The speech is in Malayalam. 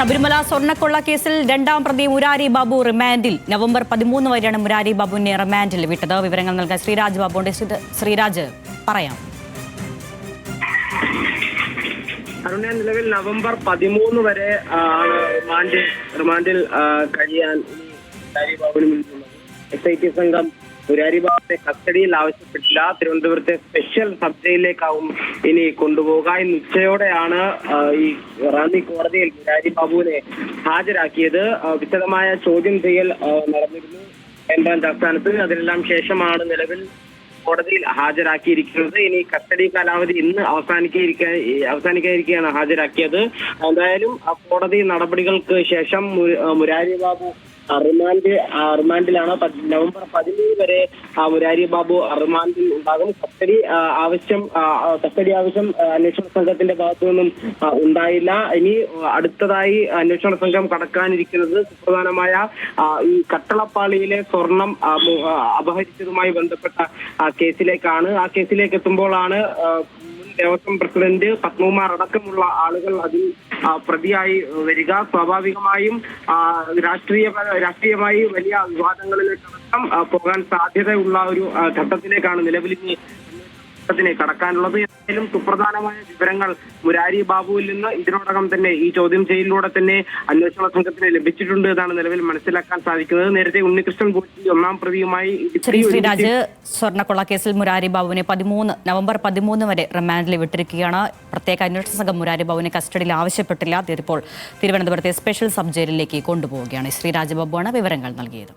ശബരിമല സ്വർണ്ണക്കൊള്ള കേസിൽ രണ്ടാം പ്രതി മുരാരി ബാബു റിമാൻഡിൽ. നവംബർ 13 വരെയാണ് മുരാരി ബാബുവിനെ റിമാൻഡിൽ വിട്ടത്. വിവരങ്ങൾ നൽകാൻ ശ്രീരാജ് ബാബുണ്ട്. ശ്രീരാജ്, പറയാം. അരുണ, നിലവിൽ നവംബർ 13 വരെ റിമാൻഡിൽ കഴിയാൻ മുരാരി ബാബുവിന് മുന്നിലുള്ളത്. SIT സംഘം മുരാരി ബാബുവിനെ കസ്റ്റഡിയിൽ ആവശ്യപ്പെട്ടില്ല. തിരുവനന്തപുരത്തെ സ്പെഷ്യൽ സബ് ജയിലിലേക്കാവും ഇനി കൊണ്ടുപോകുക. ഇന്ന് ഉച്ചയോടെയാണ് ഈ റാന്നി കോടതിയിൽ മുരാരി ബാബുവിനെ ഹാജരാക്കിയത്. വിശദമായ ചോദ്യം ചെയ്യൽ നടന്നിരുന്നു ക്രൈംബ്രാഞ്ച് ആസ്ഥാനത്ത്. അതിനെല്ലാം ശേഷമാണ് നിലവിൽ കോടതിയിൽ ഹാജരാക്കിയിരിക്കുന്നത്. ഇനി കസ്റ്റഡി കാലാവധി ഇന്ന് അവസാനിക്കാതിരിക്കുകയാണ് ഹാജരാക്കിയത്. എന്തായാലും കോടതി നടപടികൾക്ക് ശേഷം മുരാരി ബാബു റിമാൻഡിലാണ്. നവംബർ 13 വരെ മുരാരി ബാബു റിമാൻഡിൽ ഉണ്ടാകും. കസ്റ്റഡി ആവശ്യം അന്വേഷണ സംഘത്തിന്റെ ഭാഗത്തു നിന്നും ഉണ്ടായില്ല. ഇനി അടുത്തതായി അന്വേഷണ സംഘം കടക്കാനിരിക്കുന്നത് സുപ്രധാനമായ ഈ കട്ടളപ്പാളിയിലെ സ്വർണം അപഹരിച്ചതുമായി ബന്ധപ്പെട്ട കേസിലേക്കാണ്. ആ കേസിലേക്ക് എത്തുമ്പോഴാണ് ദേവസ്വം പ്രസിഡന്റ് പത്മകുമാർ അടക്കമുള്ള ആളുകൾ അതിൽ പ്രതിയായി വരിക. സ്വാഭാവികമായി രാഷ്ട്രീയമായി വലിയ വിവാദങ്ങളിലേക്കടക്കം പോകാൻ സാധ്യതയുള്ള ഒരു ഘട്ടത്തിലേക്കാണ് നിലവിൽ കടക്കാനുള്ളത്. ഏതായാലും സുപ്രധാനമായ വിവരങ്ങൾ മുരാരി ബാബുവിൽ നിന്ന് ഇതിനോടകം തന്നെ ഈ ചോദ്യം ചെയ്യലിലൂടെ തന്നെ അന്വേഷണ സംഘത്തിന് ലഭിച്ചിട്ടുണ്ട് എന്നാണ് നിലവിൽ മനസ്സിലാക്കാൻ സാധിക്കുന്നത്. നേരത്തെ ഉണ്ണികൃഷ്ണൻ പോറ്റി ഒന്നാം പ്രതിയുമായി ശ്രീരാജ്, സ്വർണ്ണക്കൊള്ള കേസിൽ മുരാരി ബാബുവിനെ നവംബർ 13 വരെ റിമാൻഡിൽ വിട്ടിരിക്കുകയാണ്. പ്രത്യേക അന്വേഷണ സംഘം മുരാരി ബാബുവിനെ കസ്റ്റഡിയിൽ ആവശ്യപ്പെട്ടില്ല. ഇപ്പോൾ തിരുവനന്തപുരത്തെ സ്പെഷ്യൽ സബ് ജയിലിലേക്ക് കൊണ്ടുപോവുകയാണ്. ശ്രീരാജ് ബാബുവാണ് വിവരങ്ങൾ നൽകിയത്.